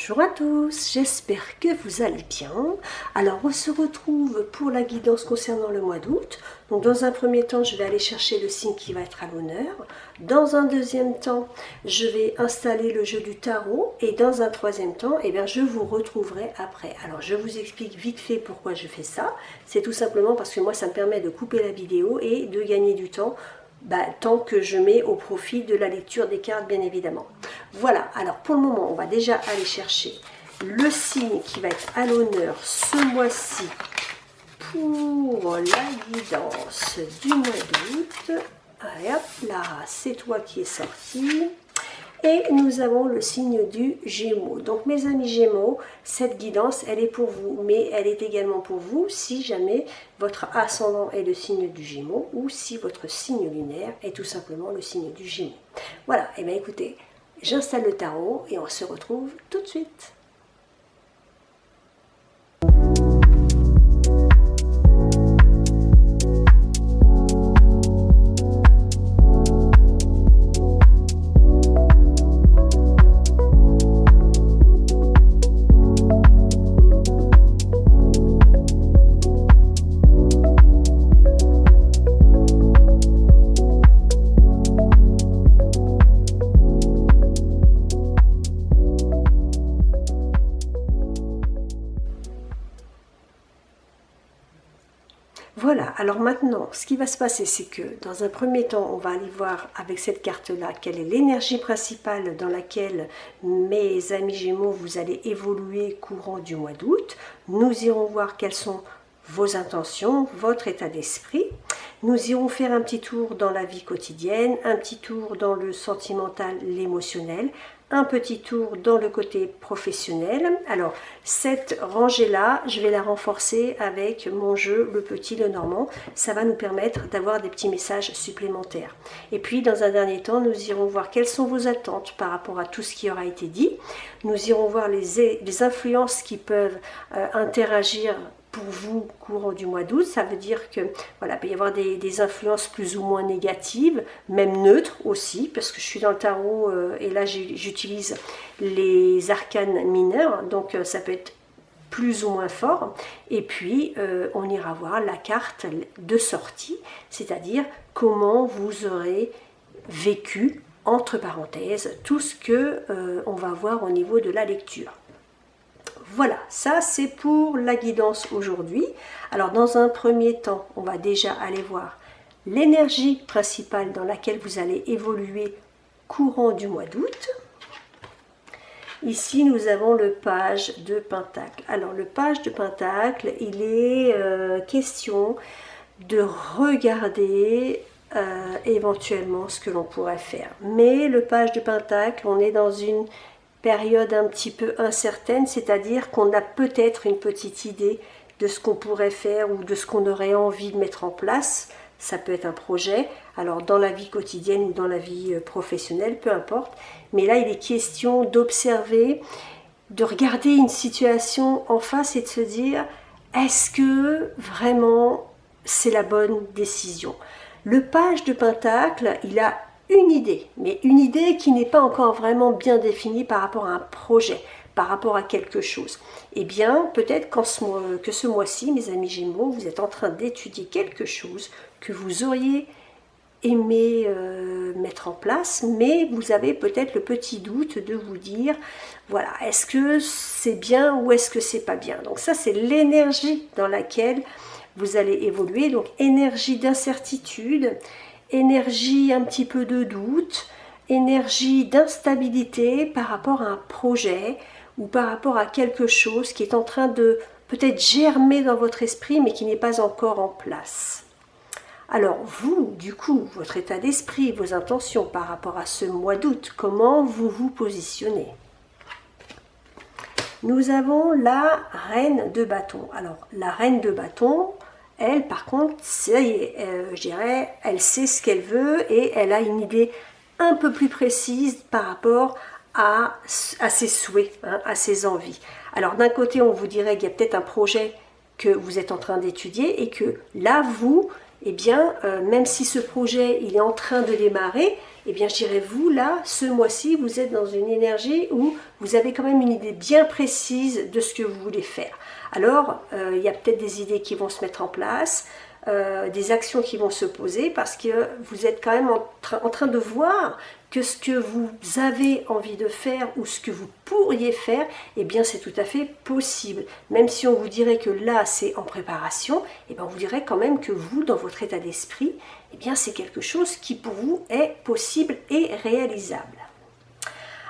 Bonjour à tous, j'espère que vous allez bien. Alors on se retrouve pour la guidance concernant le mois d'août. Donc dans un premier temps, je vais aller chercher le signe qui va être à l'honneur. Dans un deuxième temps, je vais installer le jeu du tarot. Et dans un troisième temps, je vous retrouverai après. Alors je vous explique vite fait pourquoi je fais ça. C'est tout simplement parce que moi ça me permet de couper la vidéo et de gagner du temps. Tant que je mets au profit de la lecture des cartes, bien évidemment. Voilà, alors pour le moment, on va déjà aller chercher le signe qui va être à l'honneur ce mois-ci pour la guidance du mois d'août. Allez hop là, c'est toi qui es sorti. Et nous avons le signe du Gémeaux. Donc mes amis Gémeaux, cette guidance, elle est pour vous, mais elle est également pour vous si jamais votre ascendant est le signe du Gémeaux ou si votre signe lunaire est tout simplement le signe du Gémeaux. Voilà, et bien écoutez, j'installe le tarot et on se retrouve tout de suite. Voilà, alors maintenant, ce qui va se passer, c'est que dans un premier temps, on va aller voir avec cette carte-là quelle est l'énergie principale dans laquelle, mes amis Gémeaux, vous allez évoluer courant du mois d'août. Nous irons voir quelles sont vos intentions, votre état d'esprit. Nous irons faire un petit tour dans la vie quotidienne, un petit tour dans le sentimental, l'émotionnel, un petit tour dans le côté professionnel. Alors cette rangée-là, je vais la renforcer avec mon jeu Le Petit Le Normand. Ça va nous permettre d'avoir des petits messages supplémentaires. Et puis dans un dernier temps, nous irons voir quelles sont vos attentes par rapport à tout ce qui aura été dit. Nous irons voir les influences qui peuvent interagir pour vous courant du mois d'août. Ça veut dire que voilà, il peut y avoir des influences plus ou moins négatives, même neutres aussi, parce que je suis dans le tarot et là j'utilise les arcanes mineurs, donc ça peut être plus ou moins fort. Et puis on ira voir la carte de sortie, c'est-à-dire comment vous aurez vécu, entre parenthèses, tout ce que on va voir au niveau de la lecture. Voilà, ça c'est pour la guidance aujourd'hui. Alors dans un premier temps, on va déjà aller voir l'énergie principale dans laquelle vous allez évoluer courant du mois d'août. Ici, nous avons le page de Pentacle. Alors le page de Pentacle, il est question de regarder éventuellement ce que l'on pourrait faire. Mais le page de Pentacle, on est dans une période un petit peu incertaine, c'est-à-dire qu'on a peut-être une petite idée de ce qu'on pourrait faire ou de ce qu'on aurait envie de mettre en place. Ça peut être un projet, alors dans la vie quotidienne ou dans la vie professionnelle, peu importe. Mais là, il est question d'observer, de regarder une situation en face et de se dire, est-ce que vraiment c'est la bonne décision? Le page de Pentacle, il a une idée, mais une idée qui n'est pas encore vraiment bien définie par rapport à un projet, par rapport à quelque chose. Eh bien, peut-être que ce mois-ci, mes amis Gémeaux, vous êtes en train d'étudier quelque chose que vous auriez aimé mettre en place, mais vous avez peut-être le petit doute de vous dire, voilà, est-ce que c'est bien ou est-ce que c'est pas bien? Donc ça, c'est l'énergie dans laquelle vous allez évoluer, donc énergie d'incertitude, énergie un petit peu de doute, énergie d'instabilité par rapport à un projet ou par rapport à quelque chose qui est en train de peut-être germer dans votre esprit mais qui n'est pas encore en place. Alors vous, du coup, votre état d'esprit, vos intentions par rapport à ce mois d'août, comment vous vous positionnez? Nous avons la reine de bâton. Alors la reine de bâton, elle, par contre, ça y est, je dirais, elle sait ce qu'elle veut et elle a une idée un peu plus précise par rapport à ses souhaits, hein, à ses envies. Alors d'un côté, on vous dirait qu'il y a peut-être un projet que vous êtes en train d'étudier et que là, vous, eh bien, même si ce projet il est en train de démarrer, eh bien, je dirais, vous, là, ce mois-ci, vous êtes dans une énergie où vous avez quand même une idée bien précise de ce que vous voulez faire. Alors, il y a peut-être des idées qui vont se mettre en place, des actions qui vont se poser, parce que vous êtes quand même en train de voir que ce que vous avez envie de faire ou ce que vous pourriez faire, eh bien c'est tout à fait possible. Même si on vous dirait que là c'est en préparation, eh bien on vous dirait quand même que vous, dans votre état d'esprit, eh bien c'est quelque chose qui pour vous est possible et réalisable.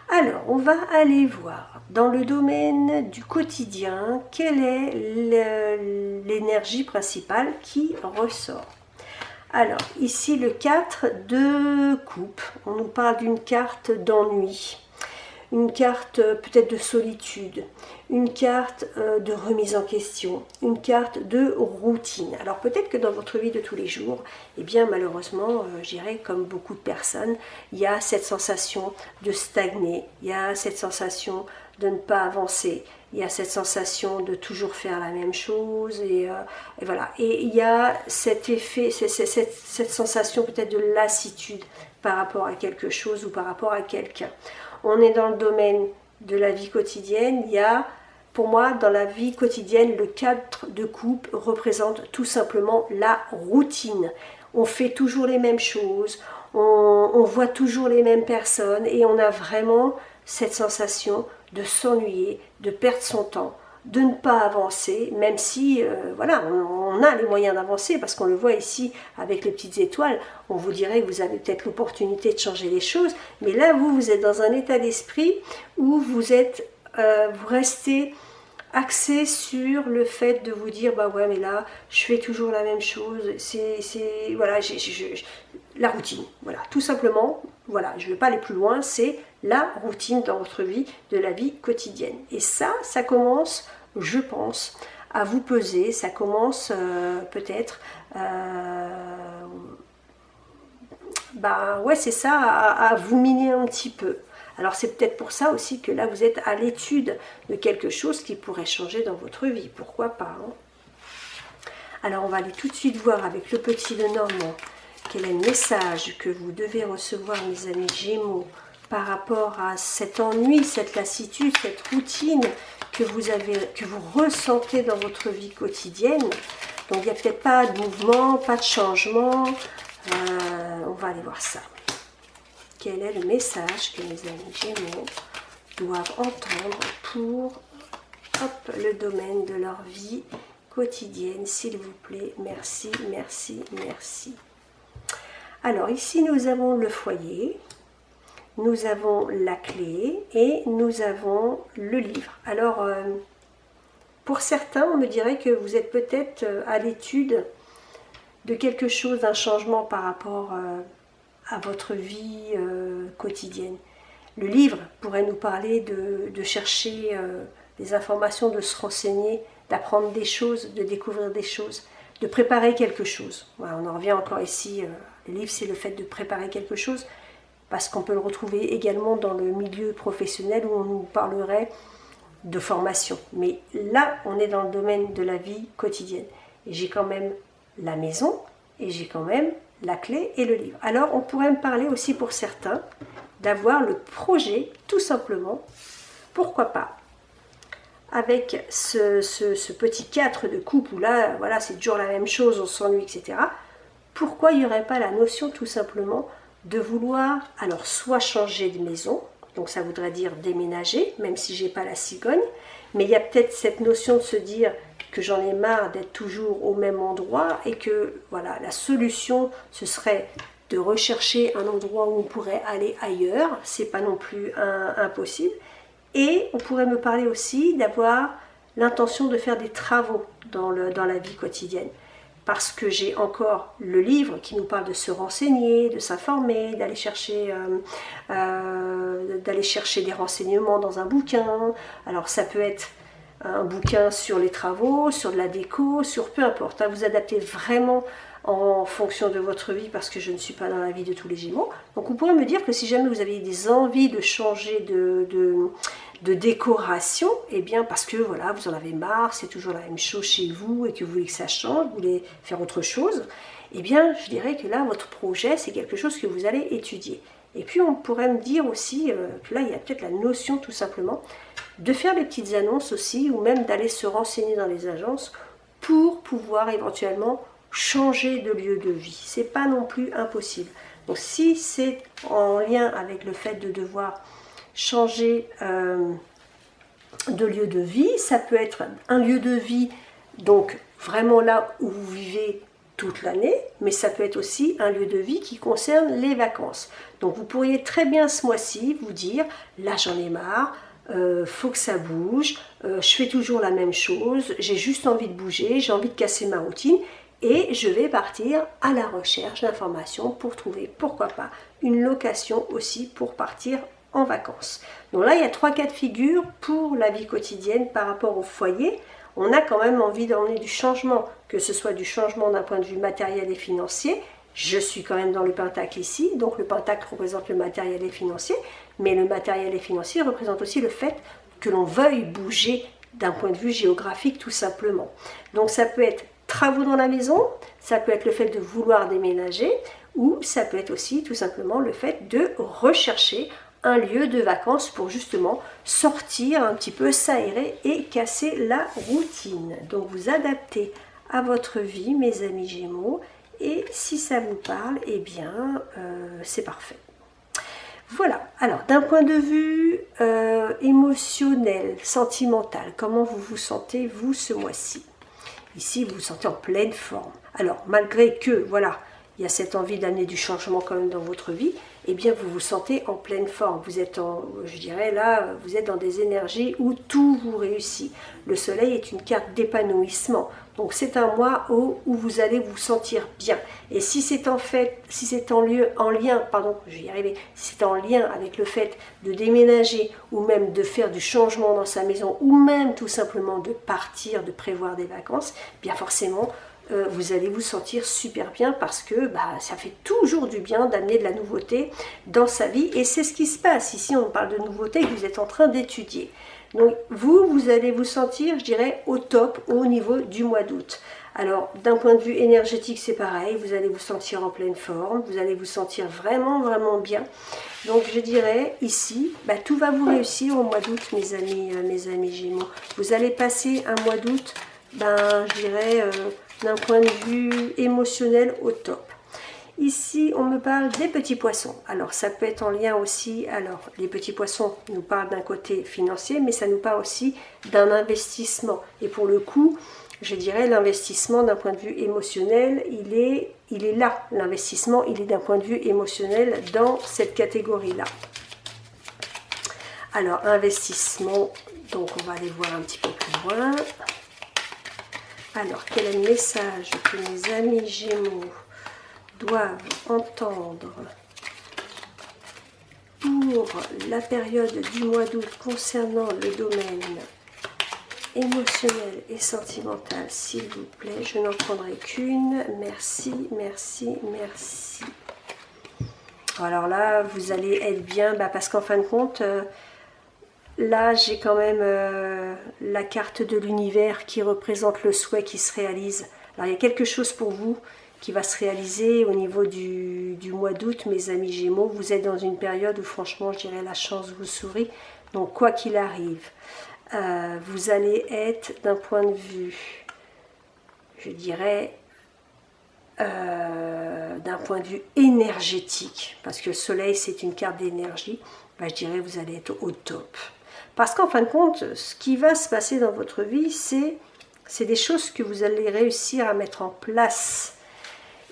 Alors, on va aller voir dans le domaine du quotidien quelle est l'énergie principale qui ressort. Alors, ici le 4 de coupe, on nous parle d'une carte d'ennui, une carte peut-être de solitude, une carte de remise en question, une carte de routine. Alors peut-être que dans votre vie de tous les jours, eh bien malheureusement, je dirais comme beaucoup de personnes, il y a cette sensation de stagner, il y a cette sensation de ne pas avancer, il y a cette sensation de toujours faire la même chose et voilà. Et il y a cet effet, cette sensation peut-être de lassitude par rapport à quelque chose ou par rapport à quelqu'un. On est dans le domaine de la vie quotidienne. Il y a, pour moi, dans la vie quotidienne, le 4 de coupe représente tout simplement la routine. On fait toujours les mêmes choses, on voit toujours les mêmes personnes et on a vraiment cette sensation de s'ennuyer, de perdre son temps, de ne pas avancer, même si voilà, on a les moyens d'avancer, parce qu'on le voit ici avec les petites étoiles, on vous dirait que vous avez peut-être l'opportunité de changer les choses, mais là vous êtes dans un état d'esprit où vous restez axé sur le fait de vous dire, bah ouais mais là je fais toujours la même chose, voilà, la routine, voilà, tout simplement, voilà, je ne vais pas aller plus loin, c'est la routine dans votre vie, de la vie quotidienne. Et ça commence, je pense, à vous peser, ça commence peut-être, ouais c'est ça, à vous miner un petit peu. Alors c'est peut-être pour ça aussi que là vous êtes à l'étude de quelque chose qui pourrait changer dans votre vie, pourquoi pas, hein. Alors on va aller tout de suite voir avec le petit Lenormand quel est le message que vous devez recevoir, mes amis Gémeaux, par rapport à cet ennui, cette lassitude, cette routine que vous ressentez dans votre vie quotidienne. Donc il n'y a peut-être pas de mouvement, pas de changement. On va aller voir ça. Quel est le message que mes amis Gémeaux doivent entendre pour le domaine de leur vie quotidienne, s'il vous plaît. Merci, merci, merci. Alors ici nous avons le foyer, nous avons la clé et nous avons le livre. Alors pour certains on me dirait que vous êtes peut-être à l'étude de quelque chose, d'un changement par rapport à votre vie quotidienne. Le livre pourrait nous parler de chercher des informations, de se renseigner, d'apprendre des choses, de découvrir des choses, de préparer quelque chose. Voilà, on en revient encore ici, le livre c'est le fait de préparer quelque chose, parce qu'on peut le retrouver également dans le milieu professionnel où on nous parlerait de formation. Mais là, on est dans le domaine de la vie quotidienne. Et j'ai quand même la maison, et j'ai quand même la clé et le livre. Alors, on pourrait me parler aussi pour certains d'avoir le projet, tout simplement, pourquoi pas, avec ce petit 4 de coupe où là, voilà, c'est toujours la même chose, on s'ennuie, etc. Pourquoi il n'y aurait pas la notion tout simplement de vouloir, alors soit changer de maison, donc ça voudrait dire déménager, même si j'ai pas la cigogne, mais il y a peut-être cette notion de se dire que j'en ai marre d'être toujours au même endroit et que voilà, la solution ce serait de rechercher un endroit où on pourrait aller ailleurs, c'est pas non plus impossible. Et on pourrait me parler aussi d'avoir l'intention de faire des travaux dans la vie quotidienne. Parce que j'ai encore le livre qui nous parle de se renseigner, de s'informer, d'aller chercher des renseignements dans un bouquin. Alors ça peut être un bouquin sur les travaux, sur de la déco, sur peu importe. Vous adaptez vraiment en fonction de votre vie, parce que je ne suis pas dans la vie de tous les Gémeaux. Donc vous pourrez me dire que si jamais vous avez des envies de changer de décoration, eh bien parce que voilà, vous en avez marre, c'est toujours la même chose chez vous et que vous voulez que ça change, vous voulez faire autre chose, eh bien je dirais que là, votre projet, c'est quelque chose que vous allez étudier. Et puis on pourrait me dire aussi, que là il y a peut-être la notion tout simplement, de faire des petites annonces aussi, ou même d'aller se renseigner dans les agences pour pouvoir éventuellement changer de lieu de vie. C'est pas non plus impossible. Donc si c'est en lien avec le fait de devoir changer de lieu de vie, ça peut être un lieu de vie, donc vraiment là où vous vivez toute l'année, mais ça peut être aussi un lieu de vie qui concerne les vacances. Donc vous pourriez très bien ce mois-ci vous dire, là j'en ai marre, faut que ça bouge, je fais toujours la même chose, j'ai juste envie de bouger, j'ai envie de casser ma routine, et je vais partir à la recherche d'informations pour trouver, pourquoi pas, une location aussi pour partir en vacances. Donc là, il y a 3 cas de figure pour la vie quotidienne par rapport au foyer. On a quand même envie d'emmener du changement, que ce soit du changement d'un point de vue matériel et financier. Je suis quand même dans le pentacle ici, donc le pentacle représente le matériel et financier, mais le matériel et financier représente aussi le fait que l'on veuille bouger d'un point de vue géographique tout simplement. Donc ça peut être travaux dans la maison, ça peut être le fait de vouloir déménager, ou ça peut être aussi tout simplement le fait de rechercher un lieu de vacances pour justement sortir un petit peu, s'aérer et casser la routine. Donc vous adaptez à votre vie, mes amis Gémeaux, et si ça vous parle, eh bien c'est parfait. Voilà, alors d'un point de vue émotionnel, sentimental, comment vous vous sentez vous ce mois-ci? Ici, vous vous sentez en pleine forme. Alors, malgré que, voilà, il y a cette envie d'amener du changement quand même dans votre vie, eh bien, vous vous sentez en pleine forme. Vous êtes, je dirais là, vous êtes dans des énergies où tout vous réussit. Le soleil est une carte d'épanouissement. Donc, c'est un mois où vous allez vous sentir bien. Et si c'est si c'est en lien avec le fait de déménager ou même de faire du changement dans sa maison ou même tout simplement de partir, de prévoir des vacances, bien forcément, vous allez vous sentir super bien parce que ça fait toujours du bien d'amener de la nouveauté dans sa vie et c'est ce qui se passe. Ici, on parle de nouveauté que vous êtes en train d'étudier. Donc, vous allez vous sentir, je dirais, au top au niveau du mois d'août. Alors, d'un point de vue énergétique, c'est pareil. Vous allez vous sentir en pleine forme. Vous allez vous sentir vraiment, vraiment bien. Donc, je dirais, ici, tout va vous réussir au mois d'août, mes amis Gémeaux. Vous allez passer un mois d'août, je dirais, d'un point de vue émotionnel au top. Ici, on me parle des petits poissons. Alors, ça peut être en lien aussi. Alors, les petits poissons nous parlent d'un côté financier, mais ça nous parle aussi d'un investissement. Et pour le coup, je dirais l'investissement d'un point de vue émotionnel, il est là. L'investissement, il est d'un point de vue émotionnel dans cette catégorie-là. Alors, investissement, donc on va aller voir un petit peu plus loin. Alors, quel est le message que mes amis Gémeaux doivent entendre pour la période du mois d'août concernant le domaine émotionnel et sentimental, s'il vous plaît? Je n'en prendrai qu'une. Merci, merci, merci. Alors là, vous allez être bien, parce qu'en fin de compte, là, j'ai quand même la carte de l'univers qui représente le souhait qui se réalise. Alors, il y a quelque chose pour vous qui va se réaliser au niveau du mois d'août, mes amis Gémeaux. Vous êtes dans une période où, franchement, je dirais la chance vous sourit. Donc, quoi qu'il arrive, vous allez être d'un point de vue, je dirais, d'un point de vue énergétique, parce que le soleil, c'est une carte d'énergie, je dirais vous allez être au top. Parce qu'en fin de compte, ce qui va se passer dans votre vie, c'est des choses que vous allez réussir à mettre en place.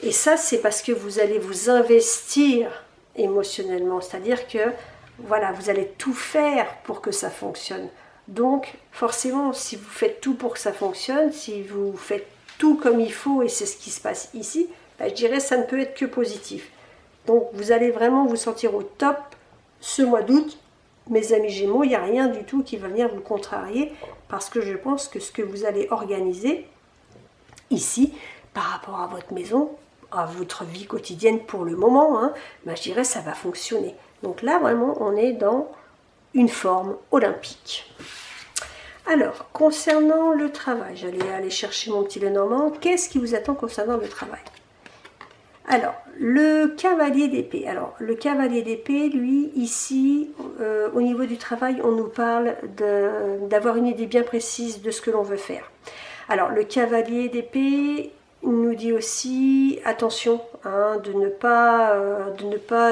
Et ça, c'est parce que vous allez vous investir émotionnellement. C'est-à-dire que, voilà, vous allez tout faire pour que ça fonctionne. Donc, forcément, si vous faites tout pour que ça fonctionne, si vous faites tout comme il faut, et c'est ce qui se passe ici, je dirais ça ne peut être que positif. Donc, vous allez vraiment vous sentir au top ce mois d'août. Mes amis Gémeaux, il n'y a rien du tout qui va venir vous contrarier, parce que je pense que ce que vous allez organiser ici, par rapport à votre maison, à votre vie quotidienne pour le moment, hein, ben, je dirais ça va fonctionner. Donc là, vraiment, on est dans une forme olympique. Alors, concernant le travail, j'allais aller chercher mon petit Lenormand. Qu'est-ce qui vous attend concernant le travail? Alors, le cavalier d'épée. Alors, le cavalier d'épée, lui, ici, au niveau du travail, on nous parle d'avoir une idée bien précise de ce que l'on veut faire. Alors, le cavalier d'épée nous dit aussi, attention, hein, de ne pas,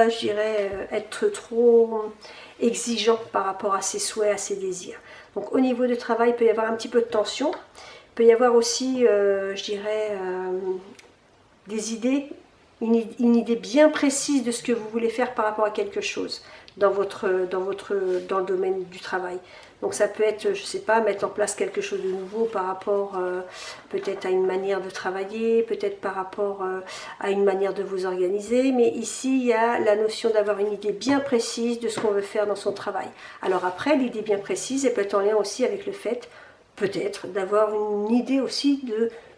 je dirais, être trop exigeant par rapport à ses souhaits, à ses désirs. Donc, au niveau du travail, il peut y avoir un petit peu de tension. Il peut y avoir aussi, je dirais, des idées, une idée bien précise de ce que vous voulez faire par rapport à quelque chose dans le domaine du travail. Donc ça peut être, je ne sais pas, mettre en place quelque chose de nouveau par rapport peut-être à une manière de travailler, peut-être par rapport à une manière de vous organiser. Mais ici, il y a la notion d'avoir une idée bien précise de ce qu'on veut faire dans son travail. Alors après, l'idée bien précise, elle peut être en lien aussi avec le fait, peut-être, d'avoir une idée aussi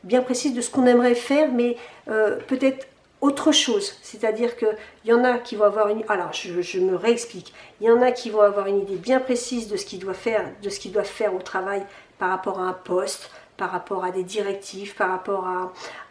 bien précise de ce qu'on aimerait faire, mais peut-être autre chose, c'est-à-dire qu'il y en a qui vont avoir une... Alors, je me réexplique. Il y en a qui vont avoir une idée bien précise de ce qu'ils doivent faire au travail par rapport à un poste, par rapport à des directives, par rapport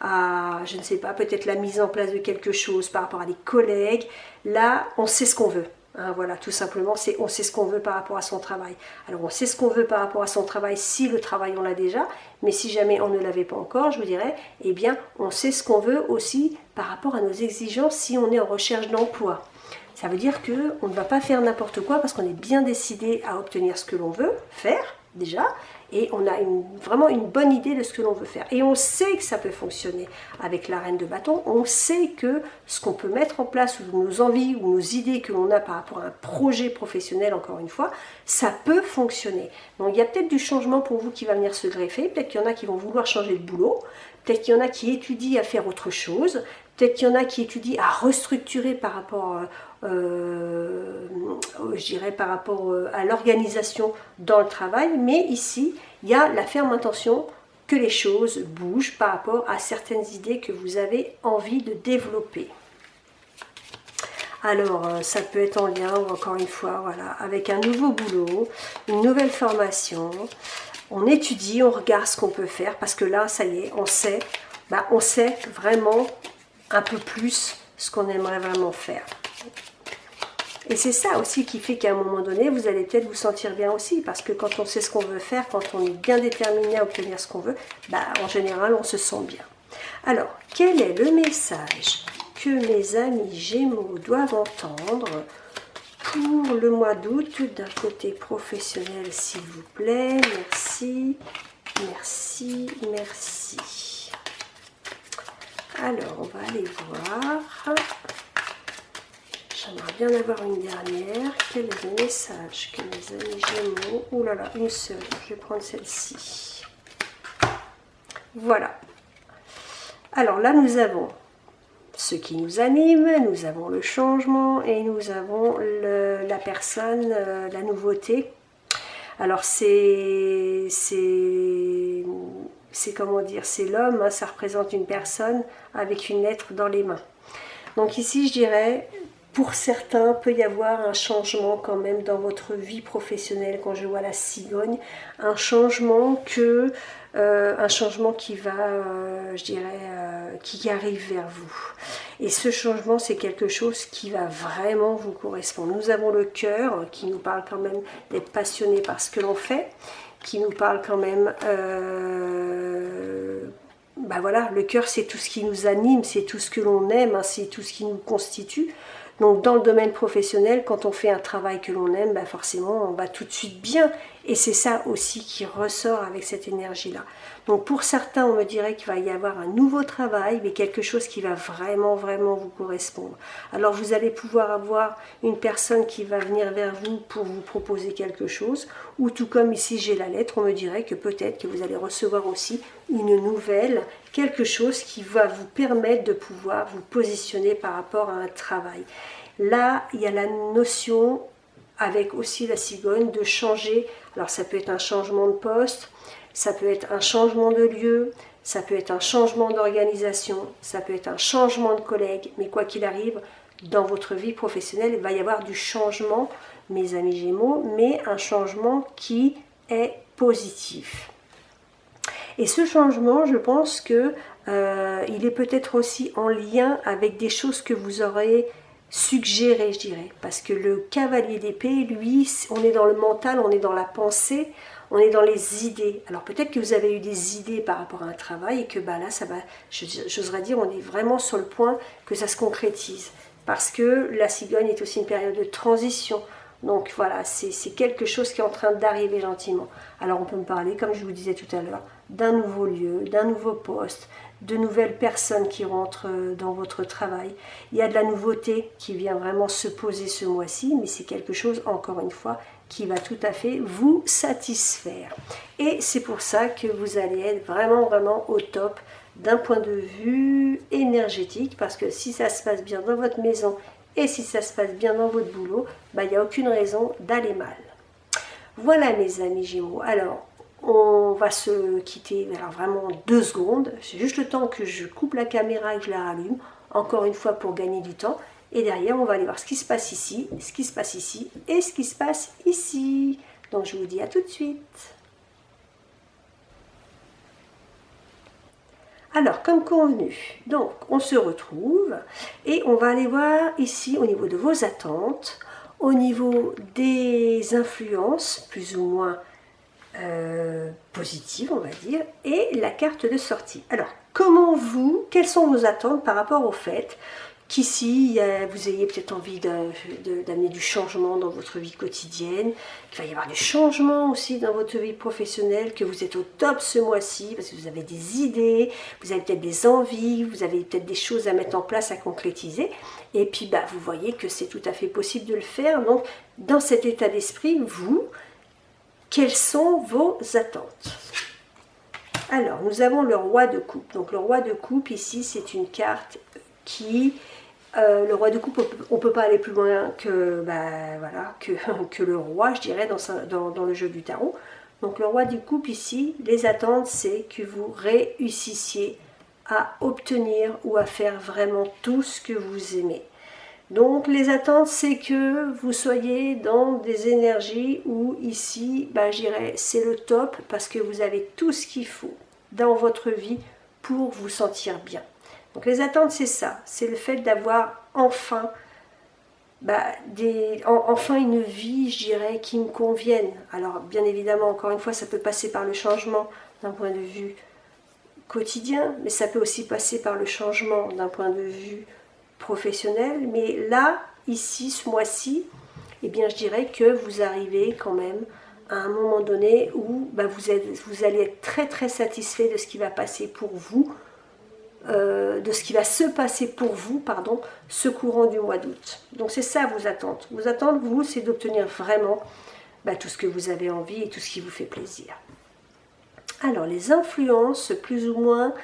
à je ne sais pas, peut-être la mise en place de quelque chose, par rapport à des collègues. Là, on sait ce qu'on veut. Hein, voilà, tout simplement, on sait ce qu'on veut par rapport à son travail. Alors, on sait ce qu'on veut par rapport à son travail si le travail on l'a déjà, mais si jamais on ne l'avait pas encore, je vous dirais, eh bien, on sait ce qu'on veut aussi par rapport à nos exigences si on est en recherche d'emploi. Ça veut dire qu'on ne va pas faire n'importe quoi parce qu'on est bien décidé à obtenir ce que l'on veut faire, déjà, et on a vraiment une bonne idée de ce que l'on veut faire. Et on sait que ça peut fonctionner avec la reine de bâton. On sait que ce qu'on peut mettre en place, ou nos envies, ou nos idées que l'on a par rapport à un projet professionnel, encore une fois, ça peut fonctionner. Donc il y a peut-être du changement pour vous qui va venir se greffer. Peut-être qu'il y en a qui vont vouloir changer de boulot. Peut-être qu'il y en a qui étudient à faire autre chose. Peut-être qu'il y en a qui étudient à restructurer par rapport, je dirais, par rapport à l'organisation dans le travail. Mais ici, il y a la ferme intention que les choses bougent par rapport à certaines idées que vous avez envie de développer. Alors, ça peut être en lien, encore une fois, voilà, avec un nouveau boulot, une nouvelle formation. On étudie, on regarde ce qu'on peut faire, parce que là, ça y est, on sait vraiment un peu plus ce qu'on aimerait vraiment faire. Et c'est ça aussi qui fait qu'à un moment donné, vous allez peut-être vous sentir bien aussi, parce que quand on sait ce qu'on veut faire, quand on est bien déterminé à obtenir ce qu'on veut, en général, on se sent bien. Alors, quel est le message que mes amis Gémeaux doivent entendre pour le mois d'août d'un côté professionnel, s'il vous plaît? Merci, merci, merci. Alors, on va aller voir. J'aimerais bien avoir une dernière. Quel est le message que mes amis Gémeaux... Ouh là là, une seule. Je vais prendre celle-ci. Voilà. Alors là, nous avons ce qui nous anime, nous avons le changement et nous avons la personne, la nouveauté. Alors c'est comment dire, c'est l'homme, hein, ça représente une personne avec une lettre dans les mains. Donc ici, je dirais, pour certains, peut y avoir un changement quand même dans votre vie professionnelle. Quand je vois la cigogne, un changement qui va, je dirais, qui arrive vers vous. Et ce changement, c'est quelque chose qui va vraiment vous correspondre. Nous avons le cœur qui nous parle quand même d'être passionné par ce que l'on fait, qui nous parle quand même... voilà, le cœur, c'est tout ce qui nous anime, c'est tout ce que l'on aime, hein, c'est tout ce qui nous constitue. Donc dans le domaine professionnel, quand on fait un travail que l'on aime, forcément on va tout de suite bien. Et c'est ça aussi qui ressort avec cette énergie-là. Donc pour certains, on me dirait qu'il va y avoir un nouveau travail, mais quelque chose qui va vraiment, vraiment vous correspondre. Alors vous allez pouvoir avoir une personne qui va venir vers vous pour vous proposer quelque chose, ou tout comme ici j'ai la lettre, on me dirait que peut-être que vous allez recevoir aussi une nouvelle, quelque chose qui va vous permettre de pouvoir vous positionner par rapport à un travail. Là, il y a la notion, avec aussi la cigogne, de changer. Alors ça peut être un changement de poste, ça peut être un changement de lieu, ça peut être un changement d'organisation, ça peut être un changement de collègue, mais quoi qu'il arrive, dans votre vie professionnelle, il va y avoir du changement, mes amis Gémeaux, mais un changement qui est positif. Et ce changement, je pense que il est peut-être aussi en lien avec des choses que vous aurez suggérées, je dirais. Parce que le cavalier d'épée, lui, on est dans le mental, on est dans la pensée, on est dans les idées. Alors peut-être que vous avez eu des idées par rapport à un travail et que bah, là, ça va, j'oserais dire, on est vraiment sur le point que ça se concrétise. Parce que la cigogne est aussi une période de transition. Donc voilà, c'est quelque chose qui est en train d'arriver gentiment. Alors on peut me parler, comme je vous disais tout à l'heure, d'un nouveau lieu, d'un nouveau poste, de nouvelles personnes qui rentrent dans votre travail. Il y a de la nouveauté qui vient vraiment se poser ce mois-ci, mais c'est quelque chose, encore une fois, qui va tout à fait vous satisfaire. Et c'est pour ça que vous allez être vraiment, vraiment au top d'un point de vue énergétique, parce que si ça se passe bien dans votre maison et si ça se passe bien dans votre boulot, bah, il n'y a aucune raison d'aller mal. Voilà mes amis Gémeaux. Alors, on va se quitter alors vraiment 2 secondes. C'est juste le temps que je coupe la caméra et que je la rallume. Encore une fois pour gagner du temps. Et derrière, on va aller voir ce qui se passe ici, ce qui se passe ici et ce qui se passe ici. Donc, je vous dis à tout de suite. Alors, comme convenu, donc on se retrouve et on va aller voir ici au niveau de vos attentes, au niveau des influences plus ou moins positives, on va dire, et la carte de sortie. Alors, quelles sont vos attentes par rapport au fait qu'ici, vous ayez peut-être envie d'amener du changement dans votre vie quotidienne, qu'il va y avoir du changement aussi dans votre vie professionnelle, que vous êtes au top ce mois-ci, parce que vous avez des idées, vous avez peut-être des envies, vous avez peut-être des choses à mettre en place, à concrétiser, et puis bah, vous voyez que c'est tout à fait possible de le faire. Donc, dans cet état d'esprit, quelles sont vos attentes? Alors, nous avons le roi de coupe. Donc, le roi de coupe, ici, c'est une carte qui... le roi de coupe, on ne peut pas aller plus loin que, bah, voilà, que le roi, je dirais, dans le jeu du tarot. Donc, le roi du coupe, ici, les attentes, c'est que vous réussissiez à obtenir ou à faire vraiment tout ce que vous aimez. Donc les attentes, c'est que vous soyez dans des énergies où ici, bah, je dirais, c'est le top parce que vous avez tout ce qu'il faut dans votre vie pour vous sentir bien. Donc les attentes, c'est ça, c'est le fait d'avoir enfin, enfin une vie, je dirais, qui me convienne. Alors bien évidemment, encore une fois, ça peut passer par le changement d'un point de vue quotidien, mais ça peut aussi passer par le changement d'un point de vue professionnel, mais là, ici, ce mois-ci, eh bien, je dirais que vous arrivez quand même à un moment donné où bah, vous allez être très très satisfait de ce qui va passer pour vous, de ce qui va se passer pour vous, pardon, ce courant du mois d'août. Donc c'est ça vos attentes. Vos attentes, vous, c'est d'obtenir vraiment bah, tout ce que vous avez envie et tout ce qui vous fait plaisir. Alors, les influences plus ou moins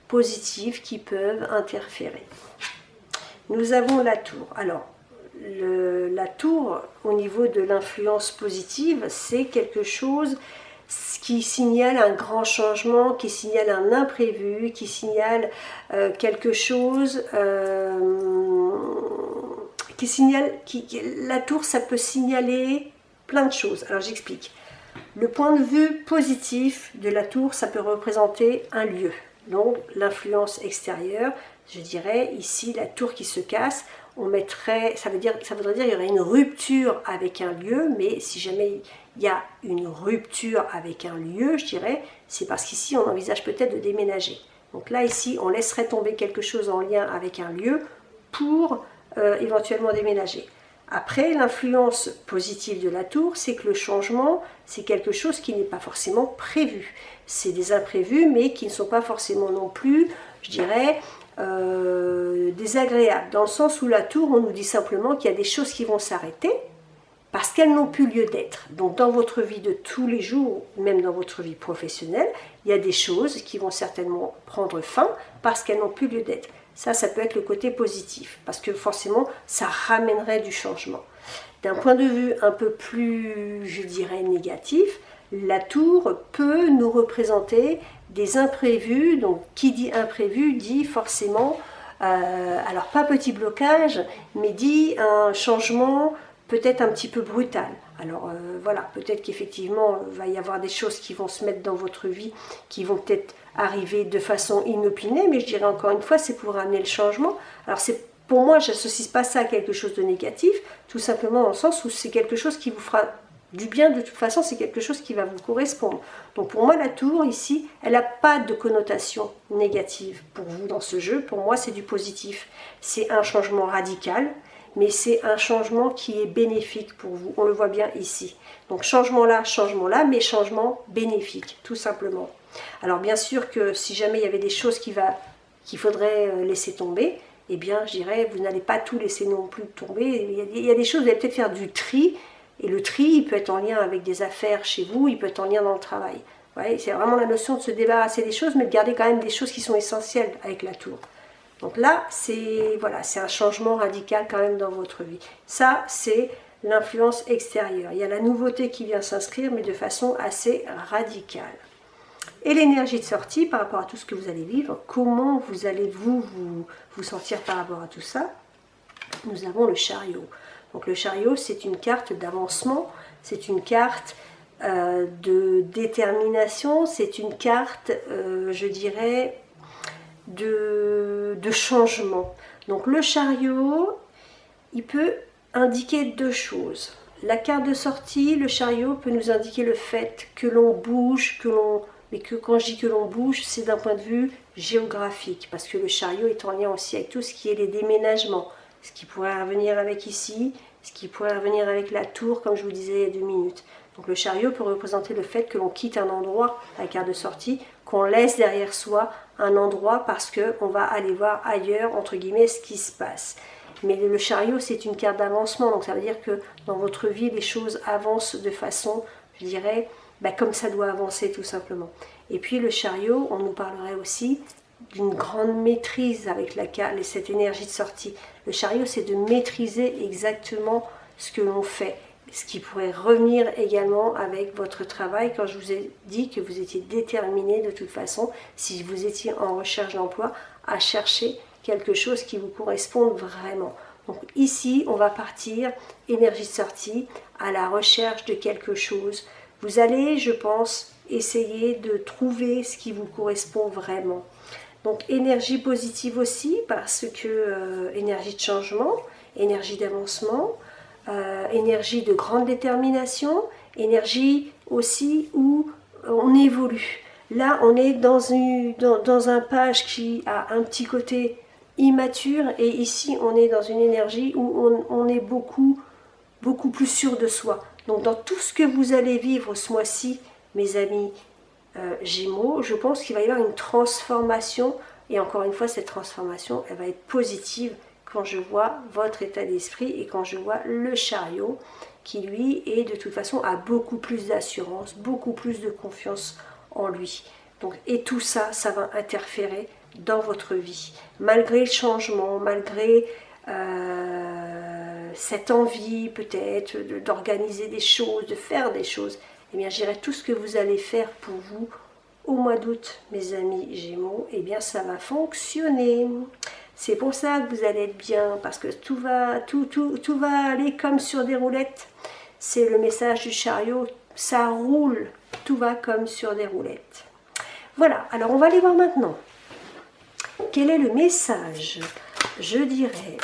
positives qui peuvent interférer. Nous avons la tour. Alors, la tour, au niveau de l'influence positive, c'est quelque chose qui signale un grand changement, qui signale un imprévu, qui signale quelque chose, la tour, ça peut signaler plein de choses. Alors, j'explique. Le point de vue positif de la tour, ça peut représenter un lieu. Donc, l'influence extérieure, je dirais ici la tour qui se casse, on mettrait, ça voudrait dire qu'il y aurait une rupture avec un lieu, mais si jamais il y a une rupture avec un lieu, je dirais, c'est parce qu'ici on envisage peut-être de déménager. Donc là ici on laisserait tomber quelque chose en lien avec un lieu pour éventuellement déménager. Après, l'influence positive de la tour, c'est que le changement, c'est quelque chose qui n'est pas forcément prévu. C'est des imprévus, mais qui ne sont pas forcément non plus, je dirais, désagréables. Dans le sens où la tour, on nous dit simplement qu'il y a des choses qui vont s'arrêter parce qu'elles n'ont plus lieu d'être. Donc dans votre vie de tous les jours, même dans votre vie professionnelle, il y a des choses qui vont certainement prendre fin parce qu'elles n'ont plus lieu d'être. Ça peut être le côté positif, parce que forcément, ça ramènerait du changement. D'un point de vue un peu plus, je dirais, négatif, la tour peut nous représenter des imprévus. Donc qui dit imprévu dit forcément, alors pas petit blocage, mais dit un changement peut-être un petit peu brutal. Alors voilà, peut-être qu'effectivement il va y avoir des choses qui vont se mettre dans votre vie, qui vont peut-être arriver de façon inopinée, mais je dirais encore une fois, c'est pour amener le changement. Alors pour moi, je n'associe pas ça à quelque chose de négatif, tout simplement dans le sens où c'est quelque chose qui vous fera du bien, de toute façon, c'est quelque chose qui va vous correspondre. Donc pour moi, la tour ici, elle n'a pas de connotation négative pour vous dans ce jeu. Pour moi, c'est du positif. C'est un changement radical, mais c'est un changement qui est bénéfique pour vous. On le voit bien ici. Donc changement là, mais changement bénéfique, tout simplement. Alors bien sûr que si jamais il y avait des choses qu'il faudrait laisser tomber, eh bien je dirais, vous n'allez pas tout laisser non plus tomber. Il y a des choses, vous allez peut-être faire du tri, et le tri, il peut être en lien avec des affaires chez vous, il peut être en lien dans le travail. Ouais, c'est vraiment la notion de se débarrasser des choses, mais de garder quand même des choses qui sont essentielles avec la tour. Donc là, c'est un changement radical quand même dans votre vie. Ça, c'est l'influence extérieure. Il y a la nouveauté qui vient s'inscrire, mais de façon assez radicale. Et l'énergie de sortie par rapport à tout ce que vous allez vivre, comment vous allez vous sentir par rapport à tout ça? Nous avons le chariot. Donc le chariot, c'est une carte d'avancement, c'est une carte de détermination, c'est une carte, je dirais, de changement. Donc le chariot, il peut indiquer deux choses. La carte de sortie, le chariot peut nous indiquer le fait que l'on bouge, mais que quand je dis que l'on bouge, c'est d'un point de vue géographique, parce que le chariot est en lien aussi avec tout ce qui est les déménagements, ce qui pourrait revenir avec ici, ce qui pourrait revenir avec la tour, comme je vous disais il y a 2 minutes. Donc le chariot peut représenter le fait que l'on quitte un endroit, la carte de sortie, qu'on laisse derrière soi un endroit parce qu'on va aller voir ailleurs, entre guillemets, ce qui se passe. Mais le chariot, c'est une carte d'avancement, donc ça veut dire que dans votre vie, les choses avancent de façon, je dirais, comme ça doit avancer tout simplement. Et puis le chariot, on nous parlerait aussi d'une grande maîtrise avec cette énergie de sortie. Le chariot, c'est de maîtriser exactement ce que l'on fait, ce qui pourrait revenir également avec votre travail. Quand je vous ai dit que vous étiez déterminé de toute façon, si vous étiez en recherche d'emploi, à chercher quelque chose qui vous corresponde vraiment. Donc ici, on va partir, énergie de sortie, à la recherche de quelque chose. Vous allez, je pense, essayer de trouver ce qui vous correspond vraiment. Donc énergie positive aussi, parce que énergie de changement, énergie d'avancement, énergie de grande détermination, énergie aussi où on évolue. Là, on est dans un page qui a un petit côté immature, et ici, on est dans une énergie où on est beaucoup plus sûr de soi. Donc dans tout ce que vous allez vivre ce mois-ci, mes amis Gémeaux, je pense qu'il va y avoir une transformation, et encore une fois, cette transformation, elle va être positive quand je vois votre état d'esprit et quand je vois le chariot qui, lui, est de toute façon a beaucoup plus d'assurance, beaucoup plus de confiance en lui. Donc, et tout ça, ça va interférer dans votre vie. Malgré le changement, malgré cette envie peut-être d'organiser des choses, de faire des choses, eh bien, je dirais tout ce que vous allez faire pour vous au mois d'août, mes amis Gémeaux, eh bien, ça va fonctionner. C'est pour ça que vous allez être bien, parce que tout va aller comme sur des roulettes. C'est le message du chariot, ça roule, tout va comme sur des roulettes. Voilà, alors on va aller voir maintenant. Quel est le message, je dirais,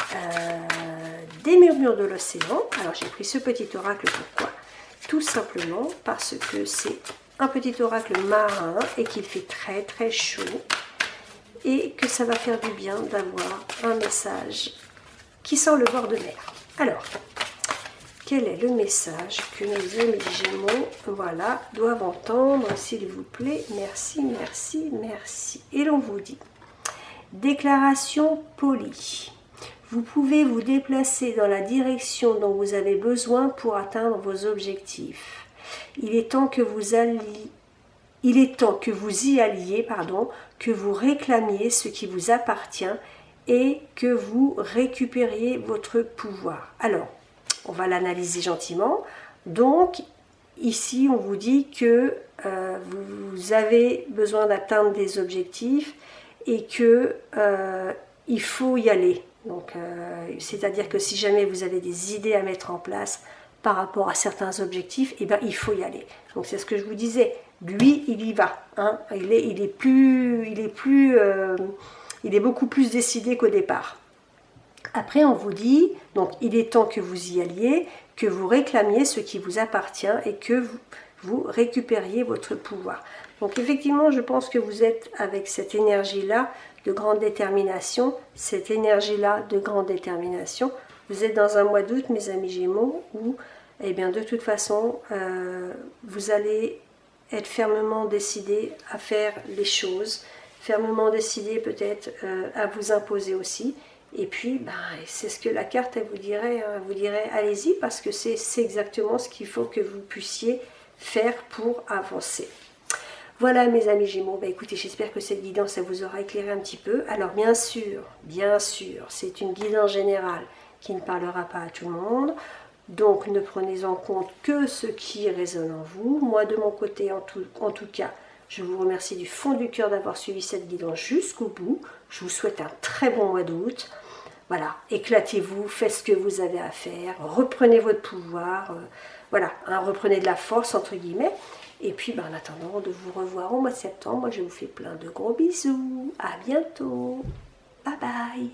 des murmures de l'océan? Alors j'ai pris ce petit oracle, pourquoi? Tout simplement parce que c'est un petit oracle marin et qu'il fait très très chaud et que ça va faire du bien d'avoir un message qui sent le bord de mer. Alors, quel est le message que nos amis Gémeaux, voilà, doivent entendre, s'il vous plaît? Merci, merci, merci. Et l'on vous dit, déclaration polie. Vous pouvez vous déplacer dans la direction dont vous avez besoin pour atteindre vos objectifs. Il est temps que vous y alliez, que vous réclamiez ce qui vous appartient et que vous récupériez votre pouvoir. Alors, on va l'analyser gentiment. Donc, ici on vous dit que vous avez besoin d'atteindre des objectifs et que il faut y aller. Donc, c'est-à-dire que si jamais vous avez des idées à mettre en place par rapport à certains objectifs, eh bien, il faut y aller. Donc, c'est ce que je vous disais. Lui, il y va. Hein. Il est beaucoup plus décidé qu'au départ. Après, on vous dit, donc, il est temps que vous y alliez, que vous réclamiez ce qui vous appartient et que vous récupériez votre pouvoir. Donc, effectivement, je pense que vous êtes avec cette énergie-là de grande détermination, cette énergie-là de grande détermination. Vous êtes dans un mois d'août, mes amis Gémeaux, où, eh bien, de toute façon, vous allez être fermement décidé à faire les choses, fermement décidé peut-être à vous imposer aussi. Et puis, ben, c'est ce que la carte elle vous dirait. Hein, elle vous dirait, allez-y, parce que c'est exactement ce qu'il faut que vous puissiez faire pour avancer. Voilà mes amis Gémeaux, bah écoutez, j'espère que cette guidance ça vous aura éclairé un petit peu. Alors bien sûr, c'est une guidance générale qui ne parlera pas à tout le monde. Donc ne prenez en compte que ce qui résonne en vous. Moi de mon côté, en tout cas, je vous remercie du fond du cœur d'avoir suivi cette guidance jusqu'au bout. Je vous souhaite un très bon mois d'août. Voilà, éclatez-vous, faites ce que vous avez à faire, reprenez votre pouvoir, voilà, hein, reprenez de la force entre guillemets. Et puis, ben, en attendant de vous revoir au mois de septembre, moi je vous fais plein de gros bisous. À bientôt. Bye bye.